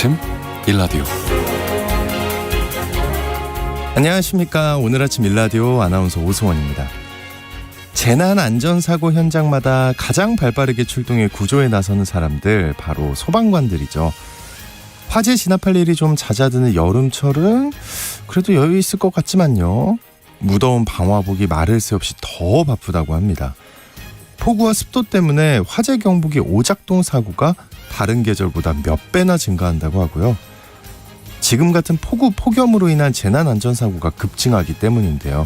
아침 일라디오. 안녕하십니까. 오늘 아침 일라디오 아나운서 오승원입니다. 재난안전사고 현장마다 가장 발빠르게 출동해 구조에 나서는 사람들, 바로 소방관들이죠. 화재 진압할 일이 좀 잦아드는 여름철은 그래도 여유 있을 것 같지만요, 무더운 방화복이 말을 새 없이 더 바쁘다고 합니다. 폭우와 습도 때문에 화재 경보기 오작동 사고가 다른 계절보다 몇 배나 증가한다고 하고요. 지금 같은 폭우, 폭염으로 인한 재난안전사고가 급증하기 때문인데요.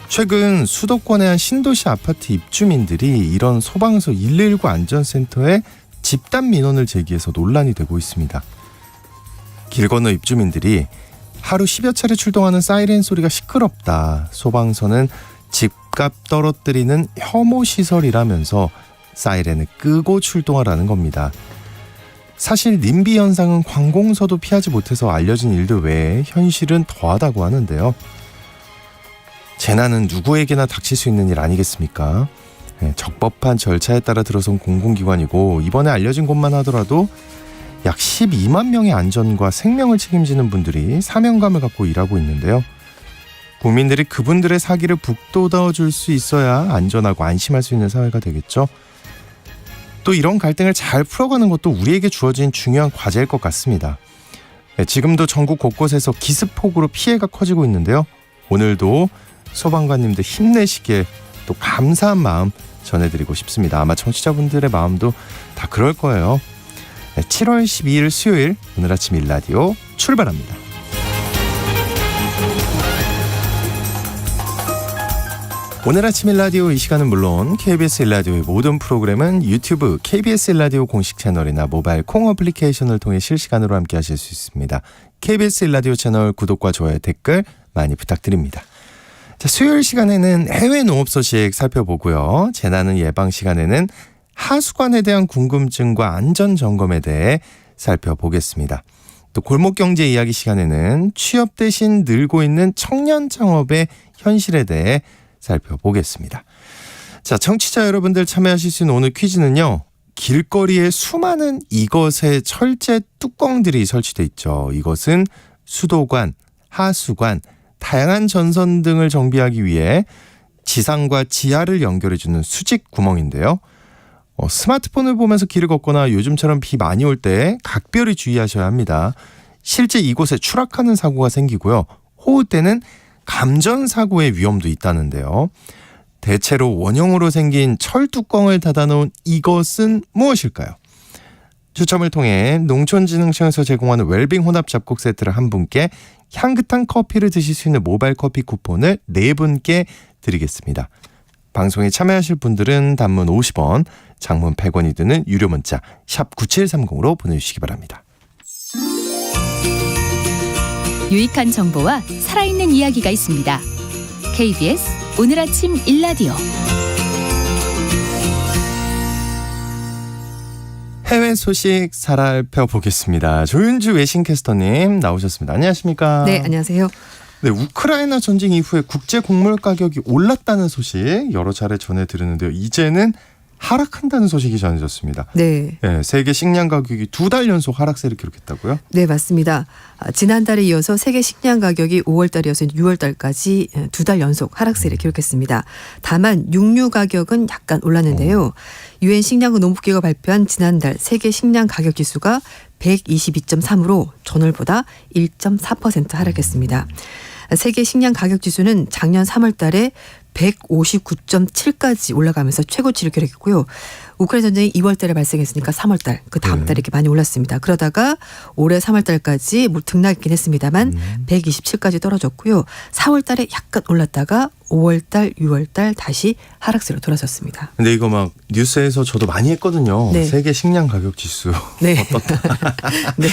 최근 수도권의 한 신도시 아파트 입주민들이 이런 소방서 119 안전센터에 집단 민원을 제기해서 논란이 되고 있습니다. 길 건너 입주민들이 하루 10여 차례 출동하는 사이렌 소리가 시끄럽다, 소방서는 집값 떨어뜨리는 혐오 시설이라면서 사이렌을 끄고 출동하라는 겁니다. 사실 님비 현상은 관공서도 피하지 못해서 알려진 일들 외에 현실은 더하다고 하는데요. 재난은 누구에게나 닥칠 수 있는 일 아니겠습니까? 적법한 절차에 따라 들어선 공공기관이고, 이번에 알려진 것만 하더라도 약 12만 명의 안전과 생명을 책임지는 분들이 사명감을 갖고 일하고 있는데요. 국민들이 그분들의 사기를 북돋아 줄 수 있어야 안전하고 안심할 수 있는 사회가 되겠죠. 또 이런 갈등을 잘 풀어가는 것도 우리에게 주어진 중요한 과제일 것 같습니다. 지금도 전국 곳곳에서 기습폭우로 피해가 커지고 있는데요. 오늘도 소방관님들 힘내시길 또 감사한 마음 전해드리고 싶습니다. 아마 청취자분들의 마음도 다 그럴 거예요. 7월 12일 수요일, 오늘 아침 일라디오 출발합니다. 오늘 아침 일라디오, 이 시간은 물론 KBS 일라디오의 모든 프로그램은 유튜브 KBS 일라디오 공식 채널이나 모바일 콩 어플리케이션을 통해 실시간으로 함께 하실 수 있습니다. KBS 일라디오 채널 구독과 좋아요, 댓글 많이 부탁드립니다. 자, 수요일 시간에는 해외 농업 소식 살펴보고요. 재난은 예방 시간에는 하수관에 대한 궁금증과 안전 점검에 대해 살펴보겠습니다. 또 골목경제 이야기 시간에는 취업 대신 늘고 있는 청년 창업의 현실에 대해 살펴보겠습니다. 자, 청취자 여러분들 참여하실 수 있는 오늘 퀴즈는요, 길거리에 수많은 이것의 철제 뚜껑들이 설치돼 있죠. 이것은 수도관, 하수관, 다양한 전선 등을 정비하기 위해 지상과 지하를 연결해주는 수직 구멍인데요. 스마트폰을 보면서 길을 걷거나 요즘처럼 비 많이 올 때 각별히 주의하셔야 합니다. 실제 이곳에 추락하는 사고가 생기고요, 호우 때는 감전 사고의 위험도 있다는데요. 대체로 원형으로 생긴 철 뚜껑을 닫아놓은 이것은 무엇일까요? 추첨을 통해 농촌진흥청에서 제공하는 웰빙 혼합 잡곡 세트를 한 분께, 향긋한 커피를 드실 수 있는 모바일 커피 쿠폰을 4분께 드리겠습니다. 방송에 참여하실 분들은 단문 50원, 장문 100원이 드는 유료 문자 샵 9730으로 보내주시기 바랍니다. 유익한 정보와 살아있는 이야기가 있습니다. KBS 오늘 아침 일라디오. 해외 소식 살펴보겠습니다. 조윤주 외신캐스터님 나오셨습니다. 안녕하십니까? 네, 안녕하세요. 네, 우크라이나 전쟁 이후에 국제 곡물 가격이 올랐다는 소식 여러 차례 전해드렸는데요. 이제는 하락한다는 소식이 전해졌습니다. 네. 네, 세계 식량 가격이 2달 연속 하락세를 기록했다고요? 네, 맞습니다. 지난달에 이어서 세계 식량 가격이 5월달이어서 6월달까지 2달 연속 하락세를 기록했습니다. 다만 육류 가격은 약간 올랐는데요. 유엔 식량과 농업기구가 발표한 지난달 세계 식량 가격 지수가 122.3으로 전월보다 1.4% 하락했습니다. 세계 식량 가격 지수는 작년 3월 달에 159.7까지 올라가면서 최고치를 기록했고요. 우크라이나 전쟁이 2월 달에 발생했으니까 3월 달, 그 다음 달에 이렇게 많이 올랐습니다. 그러다가 올해 3월 달까지 등락했긴 했습니다만 127까지 떨어졌고요. 4월 달에 약간 올랐다가 5월 달, 6월 달 다시 하락세로 돌아섰습니다. 근데 이거 막 뉴스에서 저도 많이 했거든요. 네. 세계 식량 가격 지수. 네. 네.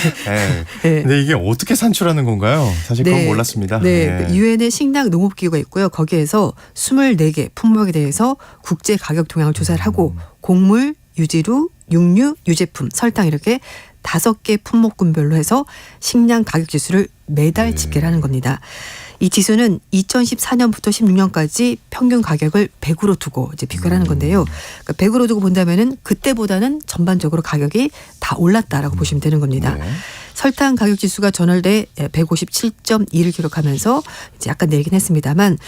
네. 근데 이게 어떻게 산출하는 건가요? 사실 그건 몰랐습니다. 네. 유엔의 식량 농업기구가 있고요. 거기에서 24개 품목에 대해서 국제 가격 동향을 조사를 하고 곡물, 유지루, 육류, 유제품, 설탕 이렇게 5개 품목군별로 해서 식량 가격 지수를 매달 집계를 하는 겁니다. 이 지수는 2014년부터 16년까지 평균 가격을 100으로 두고 이제 비교를 하는 건데요. 그러니까 100으로 두고 본다면은 그때보다는 전반적으로 가격이 다 올랐다라고 보시면 되는 겁니다. 네. 설탕 가격 지수가 전월대 157.2를 기록하면서 이제 약간 내리긴 했습니다만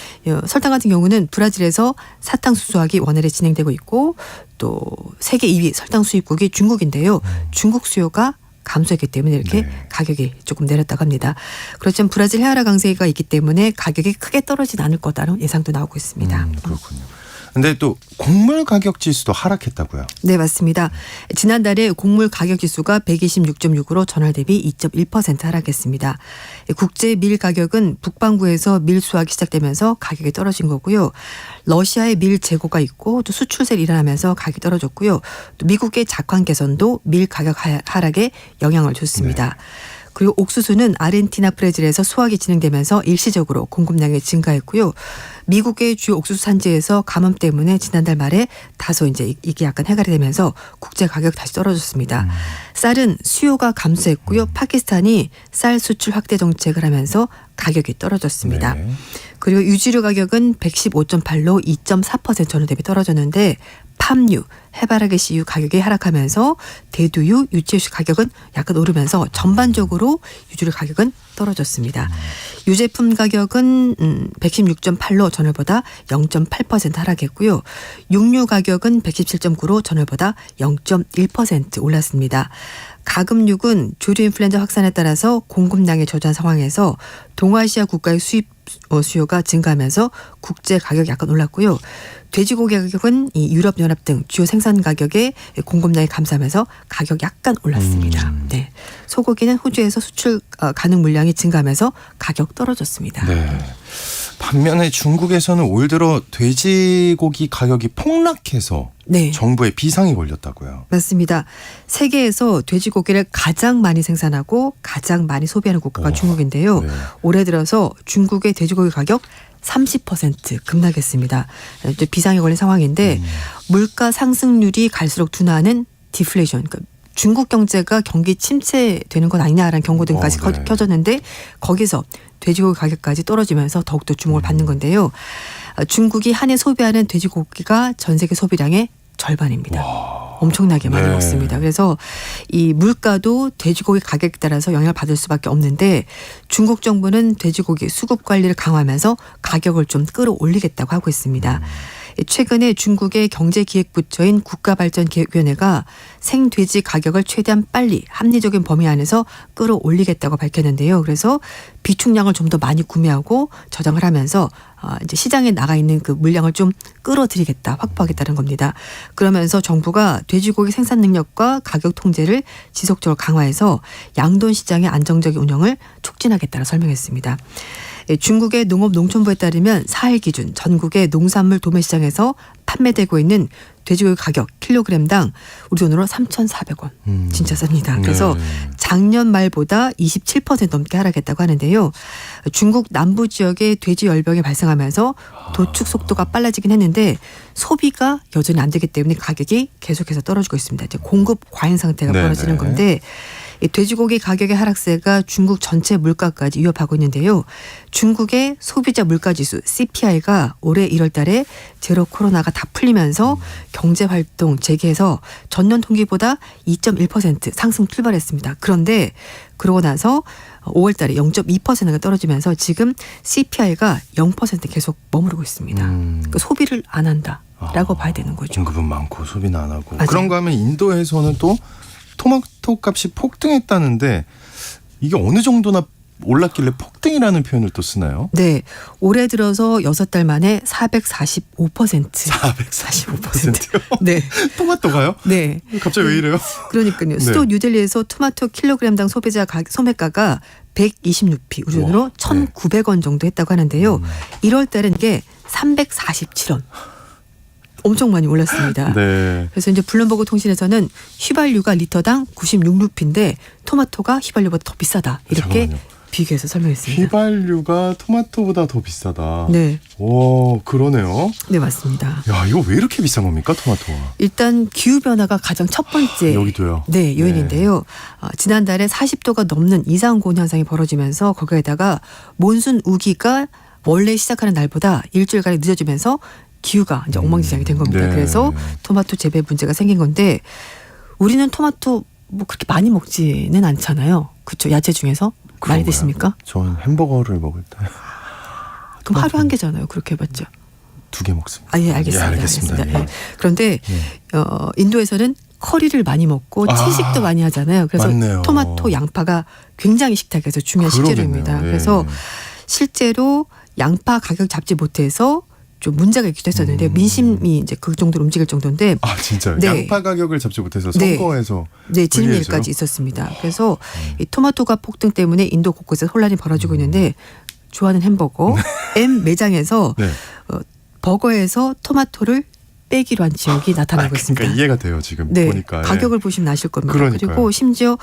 설탕 같은 경우는 브라질에서 사탕 수소화기 원활히 진행되고 있고 또 세계 2위 설탕 수입국이 중국인데요. 중국 수요가 감소했기 때문에 이렇게 네. 가격이 조금 내렸다고 합니다. 그렇지만 브라질 해아라 강세가 있기 때문에 가격이 크게 떨어지지 않을 거다라는 예상도 나오고 있습니다. 그렇군요. 근데 또 곡물 가격 지수도 하락했다고요? 네, 맞습니다. 지난달에 곡물 가격 지수가 126.6으로 전월 대비 2.1% 하락했습니다. 국제 밀 가격은 북반구에서 밀 수확이 시작되면서 가격이 떨어진 거고요. 러시아의 밀 재고가 있고 또 수출세를 일어나면서 가격이 떨어졌고요. 또 미국의 작황 개선도 밀 가격 하락에 영향을 줬습니다. 그리고 옥수수는 아르헨티나, 브라질에서 수확이 진행되면서 일시적으로 공급량이 증가했고요. 미국의 주요 옥수수 산지에서 가뭄 때문에 지난달 말에 다소 이제 이게 약간 해결이 되면서 국제 가격 다시 떨어졌습니다. 쌀은 수요가 감소했고요. 파키스탄이 쌀 수출 확대 정책을 하면서 가격이 떨어졌습니다. 네. 그리고 유지류 가격은 115.8로 2.4% 전월 대비 떨어졌는데 팜유, 해바라기 씨유 가격이 하락하면서 대두유, 유채유 가격은 약간 오르면서 전반적으로 유지류 가격은 떨어졌습니다. 유제품 가격은 116.8로 전월보다 0.8% 하락했고요. 육류 가격은 117.9로 전월보다 0.1% 올랐습니다. 가금육은 조류 인플루엔자 확산에 따라서 공급량이 저조한 상황에서 동아시아 국가의 수입 수요가 증가하면서 국제 가격이 약간 올랐고요. 돼지고기 가격은 이 유럽연합 등 주요 생산 가격의 공급량이 감소하면서 가격이 약간 올랐습니다. 네. 소고기는 호주에서 수출 가능 물량이 증가하면서 가격 떨어졌습니다. 네. 반면에 중국에서는 올 들어 돼지고기 가격이 폭락해서 네. 정부에 비상이 걸렸다고요. 맞습니다. 세계에서 돼지고기를 가장 많이 생산하고 가장 많이 소비하는 국가가 중국인데요. 네. 올해 들어서 중국의 돼지고기 가격 30% 급락했습니다. 이제 비상에 걸린 상황인데 물가 상승률이 갈수록 둔화하는 디플레이션. 그러니까 중국 경제가 경기 침체되는 것 아니냐라는 경고등까지 네. 켜졌는데 거기서 돼지고기 가격까지 떨어지면서 더욱더 주목을 받는 건데요. 중국이 한 해 소비하는 돼지고기가 전 세계 소비량의 절반입니다. 엄청나게 많이 네. 먹습니다. 그래서 이 물가도 돼지고기 가격에 따라서 영향을 받을 수밖에 없는데 중국 정부는 돼지고기 수급 관리를 강화하면서 가격을 좀 끌어올리겠다고 하고 있습니다. 최근에 중국의 경제기획부처인 국가발전기획위원회가 생돼지 가격을 최대한 빨리 합리적인 범위 안에서 끌어올리겠다고 밝혔는데요. 그래서 비축량을 좀 더 많이 구매하고 저장을 하면서 이제 시장에 나가 있는 그 물량을 좀 끌어들이겠다, 확보하겠다는 겁니다. 그러면서 정부가 돼지고기 생산 능력과 가격 통제를 지속적으로 강화해서 양돈 시장의 안정적인 운영을 촉진하겠다고 설명했습니다. 중국의 농업농촌부에 따르면 4일 기준 전국의 농산물 도매시장에서 판매되고 있는 돼지고기 가격 킬로그램당 우리 돈으로 3,400원. 진짜 쌉니다. 그래서 작년 말보다 27% 넘게 하락했다고 하는데요. 중국 남부 지역에 돼지 열병이 발생하면서 도축 속도가 빨라지긴 했는데 소비가 여전히 안 되기 때문에 가격이 계속해서 떨어지고 있습니다. 이제 공급 과잉 상태가 네네. 벌어지는 건데 이 돼지고기 가격의 하락세가 중국 전체 물가까지 위협하고 있는데요. 중국의 소비자 물가지수 CPI가 올해 1월 달에 제로 코로나가 다 풀리면서 경제활동 재개해서 전년 동기보다 2.1% 상승 출발했습니다. 그런데 그러고 나서 5월 달에 0.2%가 떨어지면서 지금 CPI가 0% 계속 머무르고 있습니다. 그러니까 소비를 안 한다라고 봐야 되는 거죠. 공급은 많고 소비는 안 하고. 맞아요. 그런가 하면 인도에서는 또 토마토 값이 폭등했다는데 이게 어느 정도나 올랐길래 폭등이라는 표현을 또 쓰나요? 네. 올해 들어서 6달 만에 445%. 445%요? 네. 토마토가요? 네. 갑자기 왜 이래요? 그러니까요. 네. 수도 뉴델리에서 토마토 킬로그램당 소매가가 126p, 우리 돈으로 와, 1,900원 정도 했다고 하는데요. 1월 달은 이게 347원. 엄청 많이 올랐습니다. 네. 그래서 이제 블룸버그 통신에서는 휘발유가 리터당 96루피인데 토마토가 휘발유보다 더 비싸다. 이렇게 잠깐만요. 비교해서 설명했습니다. 휘발유가 토마토보다 더 비싸다. 네, 오, 그러네요. 네 맞습니다. 야, 이거 왜 이렇게 비싼 겁니까, 토마토가? 일단 기후 변화가 가장 첫 번째 여기도요. 네, 요인인데요. 지난달에 40도가 넘는 이상 고온 현상이 벌어지면서 거기에다가 몬순 우기가 원래 시작하는 날보다 일주일간 늦어지면서 기후가 이제 엉망진창이 된 겁니다. 네. 그래서 토마토 재배 문제가 생긴 건데 우리는 토마토 뭐 그렇게 많이 먹지는 않잖아요. 그렇죠? 야채 중에서 많이 그런가요? 드십니까? 저는 햄버거를 먹을 때 그럼 하루 한 개잖아요. 그렇게 해봤자. 2개 먹습니다. 아, 예, 알겠습니다. 예, 알겠습니다. 예. 예. 그런데 인도에서는 커리를 많이 먹고 아, 채식도 많이 하잖아요. 그래서 맞네요. 토마토, 양파가 굉장히 식탁에서 중요한 식재료입니다. 그러겠네요. 예. 그래서 실제로 양파 가격 잡지 못해서 좀 문제가 있기도 했었는데 민심이 이제 그 정도로 움직일 정도인데 아, 진짜요? 네. 양파 가격을 잡지 못해서 네. 선거에서 네, 지는 불리해져요? 일까지 있었습니다. 그래서 이 토마토가 폭등 때문에 인도 곳곳에 혼란이 벌어지고 있는데 좋아하는 햄버거 M 매장에서 네. 버거에서 토마토를 빼기로 한 지역이 나타나고 있습니다. 그러니까 이해가 돼요, 지금 네, 보니까. 예. 가격을 보시면 아실 겁니다. 그러니까요. 그리고 심지어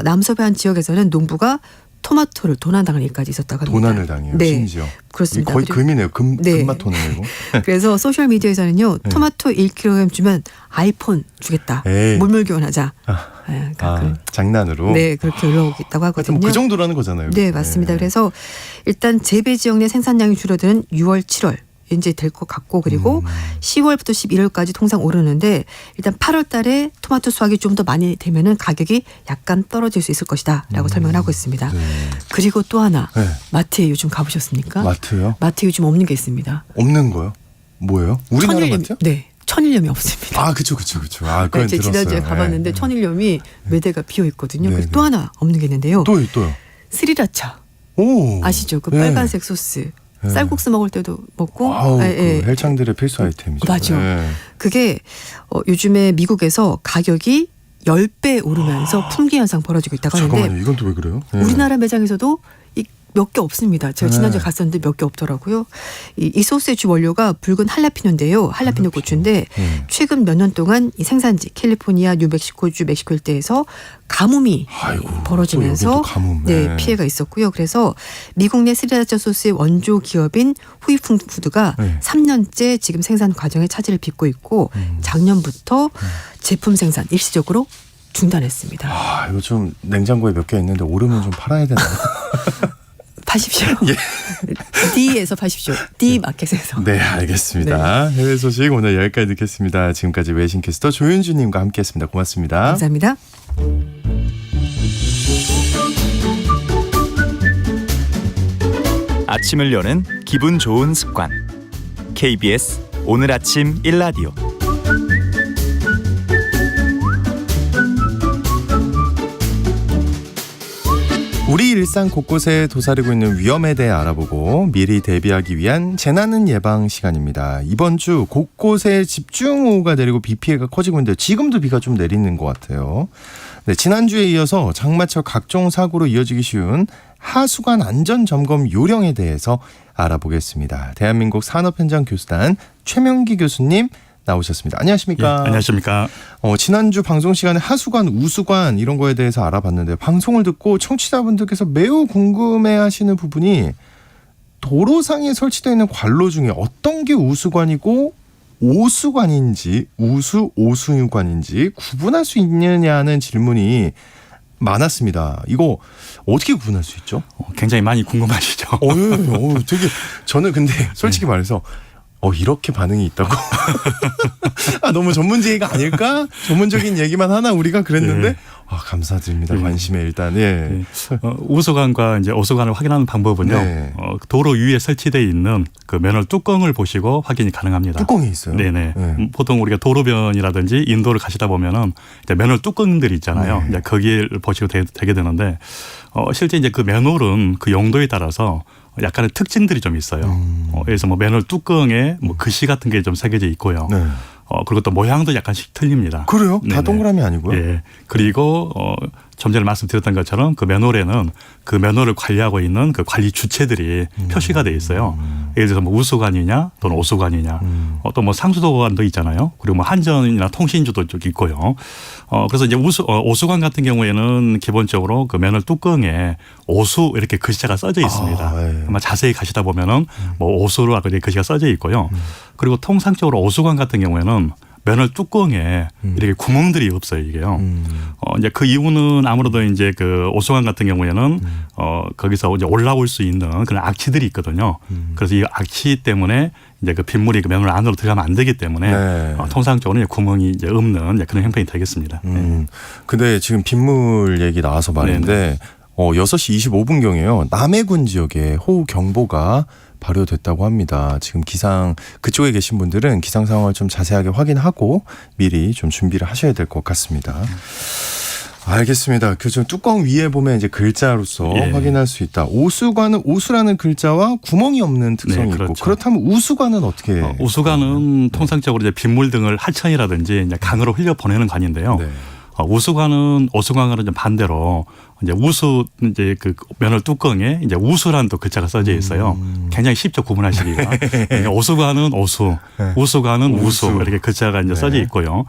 남서부 한 지역에서는 농부가 토마토를 도난당할 일까지 있었다고 합니다. 도난을 당해요, 네, 심지어. 그렇습니다. 이거 거의 그리고- 금이네요. 네. 금마토네요, 이거. 그래서 소셜 미디어에서는요, 네. 토마토 1kg 주면 아이폰 주겠다. 에이. 물물 교환하자. 아, 가끔. 장난으로. 네, 그렇게 올라오고 있다고 하여튼 하거든요. 뭐그 정도라는 거잖아요. 네, 맞습니다. 그래서 일단 재배 지역 내 생산량이 줄어드는 6월, 7월 이제 될 것 같고 그리고 10월부터 11월까지 통상 오르는데 일단 8월 달에 토마토 수확이 좀 더 많이 되면은 가격이 약간 떨어질 수 있을 것이다라고 설명을 하고 있습니다. 네. 그리고 또 하나 네. 마트에 요즘 가보셨습니까? 마트요? 마트에 요즘 없는 게 있습니다. 없는 거요? 뭐예요? 우리나라 천일염, 마트요? 네, 천일염이 없습니다. 아, 그쵸. 아, 그건 제가 들었어요. 지난주에 가봤는데 네. 천일염이 몇 대가 비어 있거든요. 네, 그래서 네. 또 하나 없는 게 있는데요. 또요. 스리라차 오. 아시죠? 그 네. 빨간색 소스. 네. 쌀국수 먹을 때도 먹고. 아우, 예, 예. 그 헬창들의 필수 아이템이죠. 맞아. 네. 그게 요즘에 미국에서 가격이 10배 오르면서 품귀 현상 벌어지고 있다고 하는데 잠깐만요. 이건 또 왜 그래요? 네. 우리나라 매장에서도 몇 개 없습니다. 제가 네. 지난주에 갔었는데 몇 개 없더라고요. 이 소스의 주 원료가 붉은 할라피뇨인데요. 할라피뇨 고추인데 최근 몇 년 동안 이 생산지 캘리포니아, 뉴멕시코주, 멕시코 일대에서 가뭄이 아이고, 또 벌어지면서 여기도 가뭄. 네, 네. 피해가 있었고요. 그래서 미국 내 스리라차 소스의 원조 기업인 후이푸드가 네. 3년째 지금 생산 과정에 차질을 빚고 있고 작년부터 제품 생산 일시적으로 중단했습니다. 아, 이거 좀 냉장고에 몇 개 있는데 오르면 좀 팔아야 되나? 파십시오. 예. D에서 파십시오. D 마켓에서. 네, 알겠습니다. 해외 소식 오늘 여기까지 듣겠습니다. 지금까지 외신캐스터 조윤주님과 함께했습니다. 고맙습니다. 감사합니다. 아침을 여는 기분 좋은 습관 KBS 오늘 아침 1라디오 우리 일상 곳곳에 도사리고 있는 위험에 대해 알아보고 미리 대비하기 위한 재난 예방 시간입니다. 이번 주 곳곳에 집중호우가 내리고 비 피해가 커지고 있는데 지금도 비가 좀 내리는 것 같아요. 네, 지난주에 이어서 장마철 각종 사고로 이어지기 쉬운 하수관 안전점검 요령에 대해서 알아보겠습니다. 대한민국 산업현장교수단 최명기 교수님 나오셨습니다. 안녕하십니까? 예, 안녕하십니까? 지난주 방송 시간에 하수관, 우수관 이런 거에 대해서 알아봤는데 방송을 듣고 청취자분들께서 매우 궁금해하시는 부분이 도로상에 설치되어 있는 관로 중에 어떤 게 우수관이고 오수관인지 오수유관인지 구분할 수 있느냐는 질문이 많았습니다. 이거 어떻게 구분할 수 있죠? 굉장히 많이 궁금하시죠? 되게 저는 근데 솔직히 말해서 이렇게 반응이 있다고? 너무 전문지가 아닐까? 전문적인 얘기만 하나 우리가 그랬는데 네. 감사드립니다. 네. 관심에 일단 예. 네. 우수관과 이제 오수관을 확인하는 방법은요. 네. 도로 위에 설치되어 있는 그 맨홀 뚜껑을 보시고 확인이 가능합니다. 뚜껑이 있어요. 네네. 네. 보통 우리가 도로변이라든지 인도를 가시다 보면은 이제 맨홀 뚜껑들이 있잖아요. 네. 이제 거기를 보시고 되게 되는데 실제 이제 그 맨홀은 그 용도에 따라서 약간의 특징들이 좀 있어요. 그래서 뭐 맨홀 뚜껑에 뭐 글씨 같은 게 좀 새겨져 있고요. 네. 그리고 또 모양도 약간씩 틀립니다. 그래요? 다 네네. 동그라미 아니고요? 예. 그리고 좀 전에 말씀드렸던 것처럼 그 맨홀에는 그 맨홀을 관리하고 있는 그 관리 주체들이 표시가 돼 있어요. 예를 들어서 뭐 우수관이냐 또는 오수관이냐 또 뭐 상수도관도 있잖아요. 그리고 뭐 한전이나 통신주도 쪽 있고요. 그래서 이제 오수관 같은 경우에는 기본적으로 그 맨홀 뚜껑에 오수 이렇게 글자가 써져 있습니다. 예. 아마 자세히 가시다 보면은 뭐 오수로 이렇게 글자가 써져 있고요. 그리고 통상적으로 오수관 같은 경우에는 맨홀 뚜껑에 이렇게 구멍들이 없어요, 이게요. 이제 그 이유는 아무래도 이제 그 오수관 같은 경우에는 거기서 이제 올라올 수 있는 그런 악취들이 있거든요. 그래서 이 악취 때문에 이제 그 빗물이 그 맨홀 안으로 들어가면 안 되기 때문에 네. 통상적으로 이제 구멍이 이제 없는 이제 그런 형편이 되겠습니다. 근데 지금 빗물 얘기 나와서 말인데 6시 25분경에요. 남해군 지역에 호우 경보가 발효됐다고 합니다. 지금 기상 그쪽에 계신 분들은 기상 상황을 좀 자세하게 확인하고 미리 좀 준비를 하셔야 될 것 같습니다. 알겠습니다. 그 좀 뚜껑 위에 보면 이제 글자로서 예. 확인할 수 있다. 오수관은 오수라는 글자와 구멍이 없는 특성이 네, 있고 그렇죠. 그렇다면 우수관은 어떻게? 우수관은 통상적으로 이제 빗물 등을 하천이라든지 이제 강으로 흘려 보내는 관인데요. 네. 우수관은 오수관과는 좀 반대로 이제 우수 이제 그 맨홀 뚜껑에 이제 우수라는 또 글자가 써져 있어요. 굉장히 쉽죠 구분하시기가. 오수관은 오수, 우수관은 우수 이렇게 글자가 이제 써져 있고요.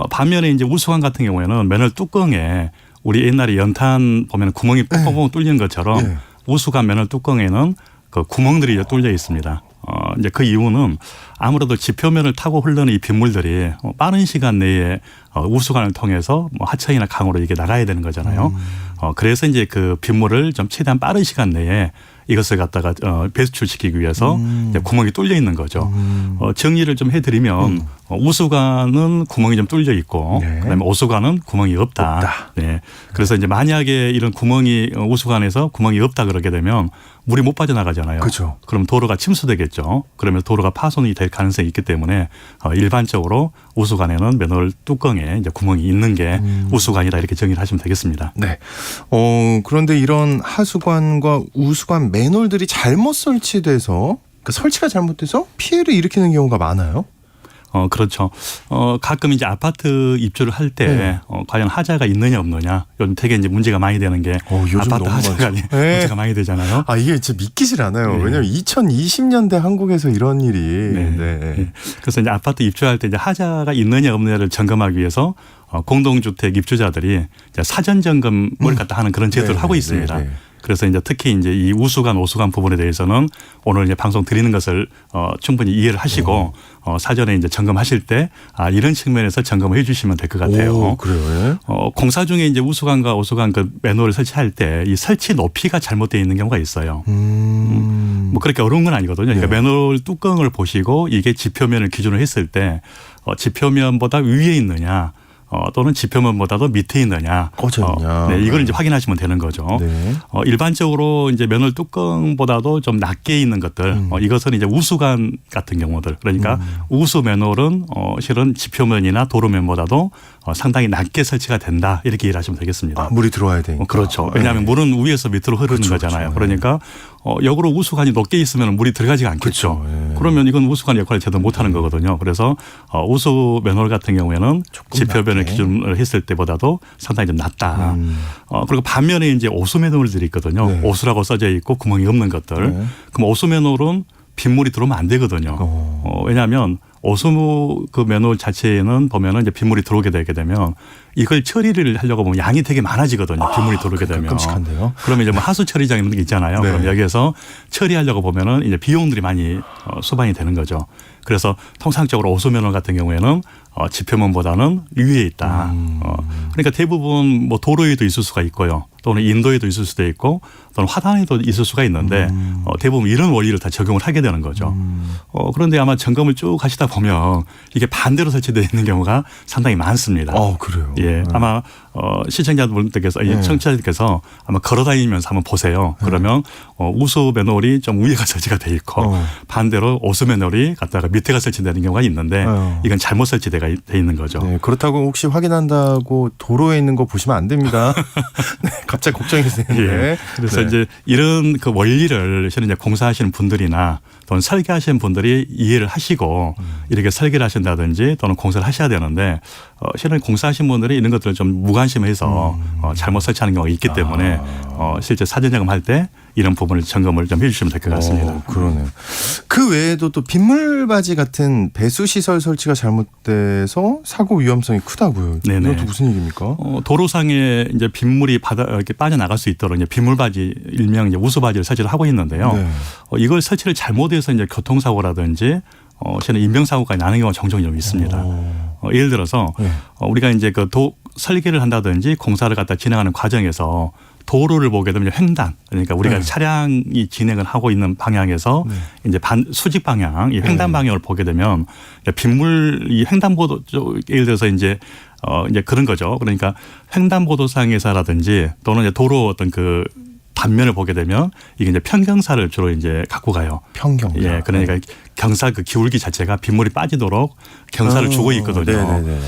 반면에 이제 우수관 같은 경우에는 맨홀 뚜껑에 우리 옛날에 연탄 보면 구멍이 뻥뻥 뚫리는 것처럼 네. 우수관 맨홀 뚜껑에는 그 구멍들이 이제 뚫려 있습니다. 이제 그 이유는 아무래도 지표면을 타고 흐르는 이 빗물들이 빠른 시간 내에 우수관을 통해서 뭐 하천이나 강으로 이게 나가야 되는 거잖아요. 그래서 이제 그 빗물을 좀 최대한 빠른 시간 내에 이것을 갖다가 배수출시키기 위해서 이제 구멍이 뚫려 있는 거죠. 정리를 좀 해드리면 우수관은 구멍이 좀 뚫려 있고 네. 그다음에 오수관은 구멍이 없다. 네. 그래서 이제 만약에 이런 구멍이 우수관에서 구멍이 없다 그러게 되면 물이 못 빠져나가잖아요. 그렇죠. 그럼 도로가 침수되겠죠. 그러면 도로가 파손이 될 가능성이 있기 때문에 일반적으로 우수관에는 맨홀 뚜껑에 이제 구멍이 있는 게 우수관이다 이렇게 정의를 하시면 되겠습니다. 네. 그런데 이런 하수관과 우수관 맨홀들이 잘못 설치돼서 그러니까 설치가 잘못돼서 피해를 일으키는 경우가 많아요. 그렇죠. 가끔 이제 아파트 입주를 할 때 네. 과연 하자가 있느냐 없느냐 요즘 되게 이제 문제가 많이 되는 게 요즘 아파트 너무 하자가 많죠. 문제가 많이 되잖아요. 아 이게 진짜 믿기질 않아요. 네. 왜냐하면 2020년대 한국에서 이런 일이. 네. 네. 네. 그래서 이제 아파트 입주할 때 이제 하자가 있느냐 없느냐를 점검하기 위해서 공동주택 입주자들이 이제 사전 점검을 갖다 하는 그런 제도를 네, 하고 네, 있습니다. 네, 네. 그래서 이제 특히 이제 이 우수관, 오수관 부분에 대해서는 오늘 이제 방송 드리는 것을 충분히 이해를 하시고 사전에 이제 점검하실 때 이런 측면에서 점검을 해주시면 될 것 같아요. 오, 그래요? 공사 중에 이제 우수관과 오수관 그 맨홀을 설치할 때 이 설치 높이가 잘못되어 있는 경우가 있어요. 뭐 그렇게 어려운 건 아니거든요. 그러니까 네. 맨홀 뚜껑을 보시고 이게 지표면을 기준으로 했을 때 지표면보다 위에 있느냐 또는 지표면보다도 밑에 있느냐. 꺼져 있냐. 네, 이걸 이제 확인하시면 되는 거죠. 네. 일반적으로 이제 맨홀 뚜껑보다도 좀 낮게 있는 것들, 이것은 이제 우수관 같은 경우들. 그러니까 우수 맨홀은 실은 지표면이나 도로면보다도 상당히 낮게 설치가 된다. 이렇게 이해를 하시면 되겠습니다. 물이 들어와야 되니까. 그렇죠. 왜냐하면 물은 위에서 밑으로 흐르는 그렇죠, 거잖아요. 그렇죠. 그러니까 역으로 우수관이 높게 있으면 물이 들어가지가 않겠죠. 그렇죠. 예. 그러면 이건 우수관 역할을 제대로 못하는 거거든요. 그래서 우수 맨홀 같은 경우에는 조금 지표면을 낮게. 기준으로 했을 때보다도 상당히 좀 낮다. 그리고 반면에 이제 오수 맨홀들이 있거든요. 네. 오수라고 써져 있고 구멍이 없는 것들. 네. 그럼 오수 맨홀은 빗물이 들어오면 안 되거든요. 왜냐하면 오수 그 맨홀 자체에는 보면은 이제 빗물이 들어오게 되게 되면 이걸 처리를 하려고 보면 양이 되게 많아지거든요. 빗물이 들어오게 되면. 끔찍한데요. 그러면 이제 뭐 하수 처리장 이런 게 있잖아요. 네. 그럼 여기에서 처리하려고 보면은 이제 비용들이 많이 수반이 되는 거죠. 그래서 통상적으로 오수 맨홀 같은 경우에는 지표면보다는 위에 있다. 그러니까 대부분 뭐 도로에도 있을 수가 있고요. 또는 인도에도 있을 수도 있고 또는 화단에도 있을 수가 있는데 대부분 이런 원리를 다 적용을 하게 되는 거죠. 그런데 아마 점검을 쭉 하시다 보면 이게 반대로 설치되어 있는 경우가 상당히 많습니다. 그래요. 예, 아마 시청자분들께서 네. 청취자들께서 아마 걸어다니면서 한번 보세요. 그러면 우수 맨홀이 좀 위에가 설치가 돼 있고 반대로 오수 맨홀이 갖다가 밑에가 설치되는 경우가 있는데 이건 잘못 설치되어 있는 거죠. 네, 그렇다고 혹시 확인한다고 도로에 있는 거 보시면 안 됩니다. 네, 갑자기 걱정이 되는데. 예. 그래서 네. 이제 이런 그 원리를 실은 이제 공사하시는 분들이나 또는 설계하시는 분들이 이해를 하시고 이렇게 설계를 하신다든지 또는 공사를 하셔야 되는데 실은 공사하신 분들이 이런 것들을 좀 무관심해서 잘못 설치하는 경우가 있기 때문에 실제 사전 점검할 때 이런 부분을 점검을 좀 해주시면 될 것 같습니다. 그러네요. 그 외에도 또 빗물바지 같은 배수 시설 설치가 잘못돼서 사고 위험성이 크다고요. 네네. 이것도 무슨 얘기입니까? 도로상에 이제 빗물이 이렇게 빠져나갈 수 있도록 이제 빗물바지 일명 이제 우수바지를 설치를 하고 있는데요. 네. 이걸 설치를 잘못해서 이제 교통사고라든지 실은 인명사고가 나는 경우가 종종 좀 있습니다. 예를 들어서 네. 우리가 이제 그 설계를 한다든지 공사를 갖다 진행하는 과정에서 도로를 보게 되면 횡단, 그러니까 우리가 네. 차량이 진행을 하고 있는 방향에서 이제 수직 방향, 이 횡단 방향을 보게 되면 빗물 이 횡단보도 쪽 예를 들어서 이제 그런 거죠. 그러니까 횡단보도상에서라든지 또는 이제 도로 어떤 그 단면을 보게 되면 이게 이제 편경사를 주로 이제 갖고 가요. 평경사. 예, 그러니까 경사 그 기울기 자체가 빗물이 빠지도록 경사를 주고 있거든요. 네네네.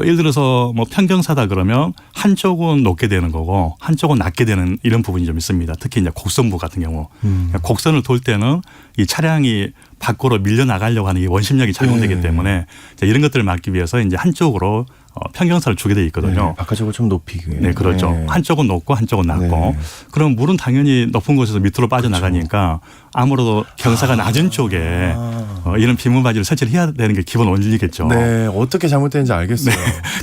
예를 들어서 뭐 편경사다 그러면 한쪽은 높게 되는 거고 한쪽은 낮게 되는 이런 부분이 좀 있습니다. 특히 이제 곡선부 같은 경우 그러니까 곡선을 돌 때는 이 차량이 밖으로 밀려 나가려고 하는 이 원심력이 작용되기 네. 때문에 이런 것들을 막기 위해서 이제 한쪽으로 편경사를 주게 돼 있거든요. 네, 바깥쪽을 좀 높이기 위해. 네, 그렇죠. 네. 한쪽은 높고 한쪽은 낮고. 네. 그럼 물은 당연히 높은 곳에서 밑으로 빠져나가니까 아무래도 경사가 낮은 쪽에 이런 빗물바지를 설치를 해야 되는 게 기본 원리겠죠. 네, 어떻게 잘못되는지 알겠어요.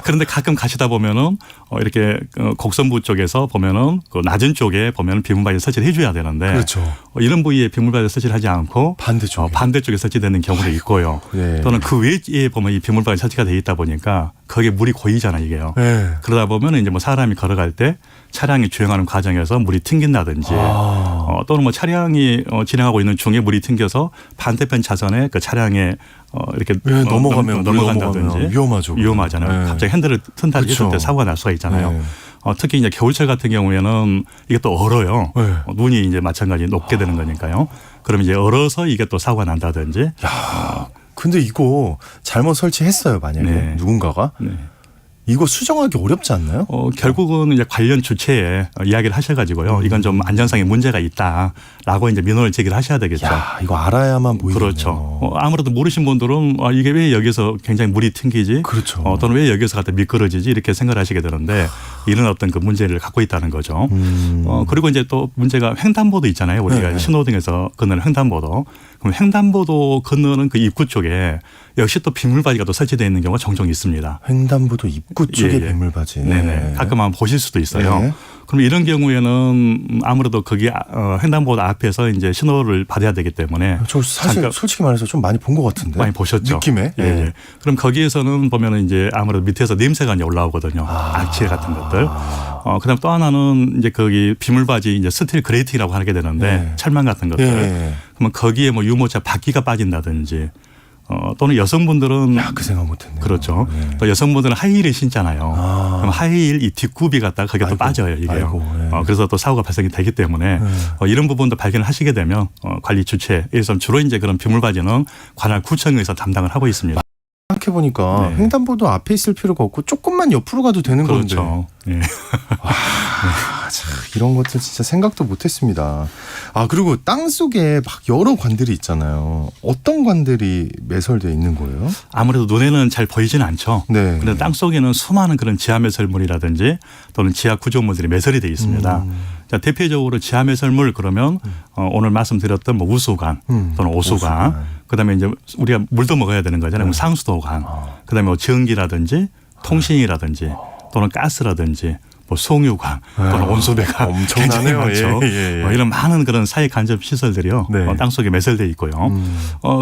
그런데 가끔 가시다 보면은 이렇게 곡선부 쪽에서 보면은 그 낮은 쪽에 보면은 빗물바지 설치를 해줘야 되는데 그렇죠. 이런 부위에 빗물바지 설치를 하지 않고 반대쪽에. 반대쪽에 설치되는 경우도 있고요. 네. 또는 그 외에 보면 이 빗물바지 설치가 돼 있다 보니까 거기에 물이 고이잖아요, 이게요. 네. 그러다 보면 이제 뭐 사람이 걸어갈 때 차량이 주행하는 과정에서 물이 튕긴다든지 또는 뭐 차량이 진행하고 있는 중에 물이 튕겨서 반대편 차선에 그 차량에 이렇게 네, 넘어가면 넘어간다든지 위험하죠. 위험하잖아요. 네. 갑자기 핸들을 튼다리 했을 그렇죠. 때 사고가 날 수가 있잖아요. 네. 특히 이제 겨울철 같은 경우에는 이게 또 얼어요. 네. 눈이 이제 마찬가지 녹게 되는 거니까요. 그럼 이제 얼어서 이게 또 사고가 난다든지. 근데 이거 잘못 설치했어요, 만약에 네. 누군가가. 네. 이거 수정하기 어렵지 않나요? 결국은 이제 관련 주체에 이야기를 하셔가지고요. 이건 좀 안전상의 문제가 있다라고 이제 민원을 제기를 하셔야 되겠죠. 야, 이거 알아야만 보이네요. 그렇죠. 아무래도 모르신 분들은 이게 왜 여기서 굉장히 물이 튕기지? 그렇죠. 또는 왜 여기서 갖다 미끄러지지? 이렇게 생각을 하시게 되는데 이런 어떤 그 문제를 갖고 있다는 거죠. 그리고 이제 또 문제가 횡단보도 있잖아요. 우리가 네. 신호등에서 건너는 횡단보도. 그럼 횡단보도 건너는 그 입구 쪽에 역시 또 빗물바지가 또 설치되어 있는 경우가 종종 있습니다. 횡단보도 입구 쪽에 예. 빗물바지. 네네. 가끔 한번 보실 수도 있어요. 네. 그럼 이런 경우에는 아무래도 거기 횡단보도 앞에서 이제 신호를 받아야 되기 때문에 저 사실 잠깐 솔직히 말해서 좀 많이 본 것 같은데. 많이 보셨죠. 느낌에. 예, 예. 그럼 거기에서는 보면은 이제 아무래도 밑에서 냄새가 이제 올라오거든요. 악취 같은 것들. 그다음 또 하나는 이제 거기 빗물바지 이제 스틸 그레이팅이라고 하게 되는데 네. 철망 같은 것들. 예. 그러면 거기에 뭐 유모차 바퀴가 빠진다든지 또는 여성분들은 야, 그 생각 못했네. 그렇죠. 또 여성분들은 하이힐을 신잖아요. 그럼 하이힐 이 뒷굽이 갖다가 거기가 또 아이고, 빠져요. 이게요. 아이고, 예. 그래서 또 사고가 발생이 되기 때문에 이런 부분도 발견을 하시게 되면 관리 주체에서 주로 이제 그런 빗물바지는 관할 구청에서 담당을 하고 있습니다. 생각해 보니까 네. 횡단보도 앞에 있을 필요가 없고 조금만 옆으로 가도 되는 건데. 그렇죠. 예. 이런 것들 진짜 생각도 못했습니다. 그리고 땅 속에 막 여러 관들이 있잖아요. 어떤 관들이 매설되어 있는 거예요? 아무래도 눈에는 잘 보이지는 않죠. 네. 그런데 땅 속에는 수많은 그런 지하 매설물이라든지 또는 지하 구조물들이 매설이 되어 있습니다. 자, 대표적으로 지하 매설물 그러면 오늘 말씀드렸던 뭐 우수관 또는 오수관, 오수관. 그다음에 이제 우리가 물도 먹어야 되는 거잖아요. 상수도관, 그다음에 뭐 전기라든지 통신이라든지 또는 가스라든지 뭐 송유관 또는 온수배관 엄청나네요. 굉장히 많죠. 예. 이런 많은 그런 사회 간접 시설들이요. 네. 땅 속에 매설되어 있고요.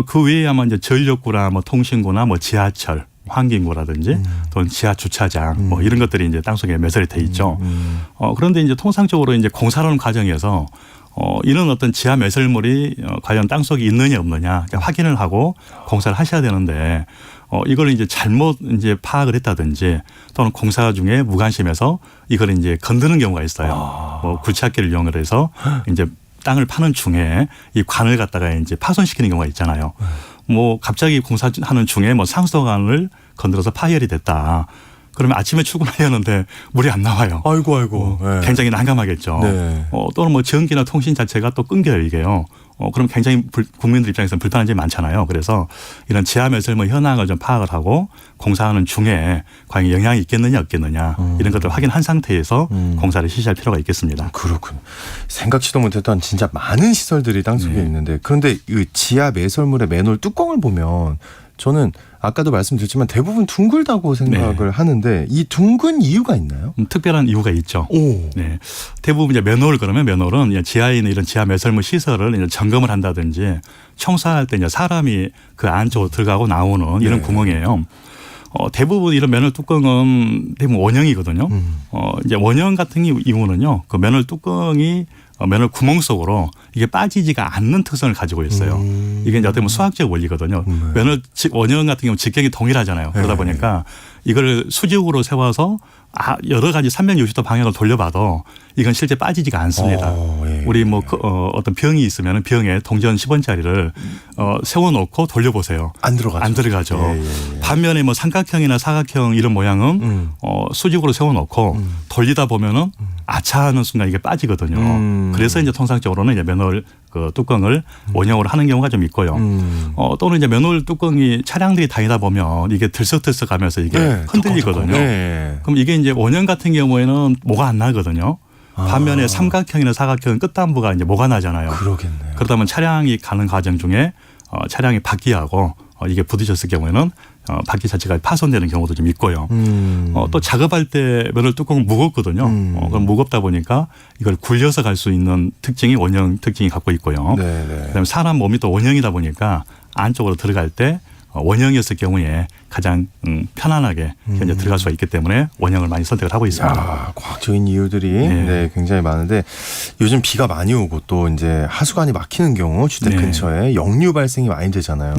그 외에 아마 이제 전력구나 뭐 통신구나 뭐 지하철, 환기구라든지 또는 지하 주차장 뭐 이런 것들이 이제 땅 속에 매설이 돼 있죠. 그런데 이제 통상적으로 이제 공사하는 과정에서 이런 어떤 지하 매설물이 과연 땅 속에 있느냐 없느냐 확인을 하고 공사를 하셔야 되는데 이걸 이제 잘못 이제 파악을 했다든지 또는 공사 중에 무관심해서 이걸 이제 건드는 경우가 있어요. 뭐 굴착기를 이용을 해서 이제 땅을 파는 중에 이 관을 갖다가 이제 파손시키는 경우가 있잖아요. 뭐 갑자기 공사하는 중에 뭐 상수도관을 건드려서 파열이 됐다. 그러면 아침에 출근하려는데 물이 안 나와요. 아이고. 네. 굉장히 난감하겠죠. 네. 또는 뭐 전기나 통신 자체가 또 끊겨요, 이게요. 그럼 굉장히 국민들 입장에서는 불편한 점이 많잖아요. 그래서 이런 지하 매설물 현황을 좀 파악을 하고 공사하는 중에 과연 영향이 있겠느냐 없겠느냐 이런 것들을 확인한 상태에서 공사를 실시할 필요가 있겠습니다. 그렇군요. 생각지도 못했던 진짜 많은 시설들이 땅속에 있는데 그런데 이 지하 매설물의 맨홀 뚜껑을 보면 저는 아까도 말씀드렸지만 대부분 둥글다고 생각을 하는데 이 둥근 이유가 있나요? 특별한 이유가 있죠. 오. 네. 대부분 이제 맨홀 그러면 맨홀은 지하에 있는 이런 지하 매설물 시설을 이제 점검을 한다든지 청소할 때 이제 사람이 그 안쪽으로 들어가고 나오는 이런 구멍이에요. 대부분 이런 맨홀 뚜껑은 대부분 원형이거든요. 이제 원형 같은 이유는요. 그 맨홀 뚜껑이 맨홀 구멍 속으로 이게 빠지지가 않는 특성을 가지고 있어요. 이게 이제 어떻게 보면 수학적 원리거든요. 맨홀 원형 같은 경우 직경이 동일하잖아요. 그러다 보니까 이걸 수직으로 세워서 여러 가지 360도 방향을 돌려봐도 이건 실제 빠지지가 않습니다. 우리 뭐 어떤 병이 있으면 병에 동전 10원짜리를 세워놓고 돌려보세요. 안 들어가죠. 안 들어가죠. 반면에 뭐 삼각형이나 사각형 이런 모양은 수직으로 세워놓고 돌리다 보면은 아차하는 순간 이게 빠지거든요. 그래서 이제 통상적으로는 이제 맨홀 그 뚜껑을 원형으로 하는 경우가 좀 있고요. 또는 이제 맨홀 뚜껑이 차량들이 다니다 보면 이게 들썩들썩하면서 이게 흔들리거든요. 그럼 이게 이제 원형 같은 경우에는 뭐가 안 나거든요. 반면에 삼각형이나 사각형은 끝단부가 이제 뭐가 나잖아요. 그러겠네요. 그러다 보면 차량이 가는 과정 중에 차량이 바퀴하고 이게 부딪혔을 경우에는 바퀴 자체가 파손되는 경우도 좀 있고요. 또 작업할 때 맨홀 뚜껑은 무겁거든요. 그럼 무겁다 보니까 이걸 굴려서 갈 수 있는 특징이 원형 특징이 갖고 있고요. 그다음에 사람 몸이 또 원형이다 보니까 안쪽으로 들어갈 때 원형이었을 경우에 가장 편안하게 현재 들어갈 수가 있기 때문에 원형을 많이 선택을 하고 있습니다. 과학적인 이유들이 굉장히 많은데 요즘 비가 많이 오고 또 이제 하수관이 막히는 경우 주택 근처에 역류 발생이 많이 되잖아요.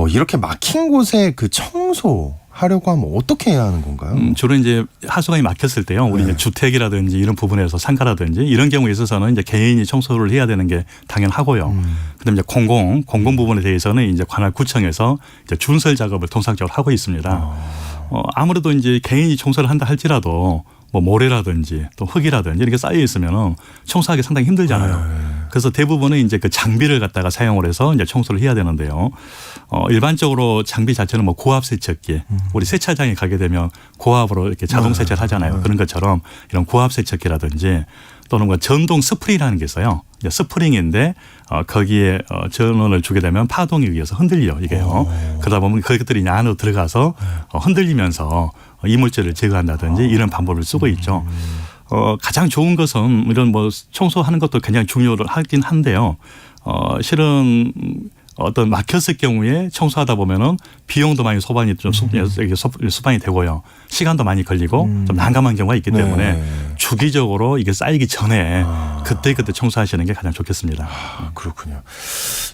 이렇게 막힌 곳에 그 청소하려고 하면 어떻게 해야 하는 건가요? 주로 이제 하수관이 막혔을 때요. 우리 이제 주택이라든지 이런 부분에서 상가라든지 이런 경우에 있어서는 이제 개인이 청소를 해야 되는 게 당연하고요. 그다음에 이제 공공 부분에 대해서는 이제 관할 구청에서 이제 준설 작업을 통상적으로 하고 있습니다. 아무래도 이제 개인이 청소를 한다 할지라도 뭐 모래라든지 또 흙이라든지 이렇게 쌓여 있으면 청소하기 상당히 힘들잖아요. 그래서 대부분은 이제 그 장비를 갖다가 사용을 해서 이제 청소를 해야 되는데요. 일반적으로 장비 자체는 뭐 고압 세척기, 우리 세차장에 가게 되면 고압으로 이렇게 자동 세차를 하잖아요. 그런 것처럼 이런 고압 세척기라든지 또는 뭐 전동 스프링이라는 게 있어요. 스프링인데 거기에 전원을 주게 되면 파동에 의해서 흔들려 이게요. 그러다 보면 그것들이 안으로 들어가서 흔들리면서 이물질을 제거한다든지 이런 방법을 쓰고 있죠. 가장 좋은 것은 이런 뭐 청소하는 것도 굉장히 중요하긴 한데요. 실은 어떤 막혔을 경우에 청소하다 보면은 비용도 많이 소반이 좀 수반이 되고요. 시간도 많이 걸리고 좀 난감한 경우가 있기 때문에 주기적으로 이게 쌓이기 전에 그때 청소하시는 게 가장 좋겠습니다. 그렇군요.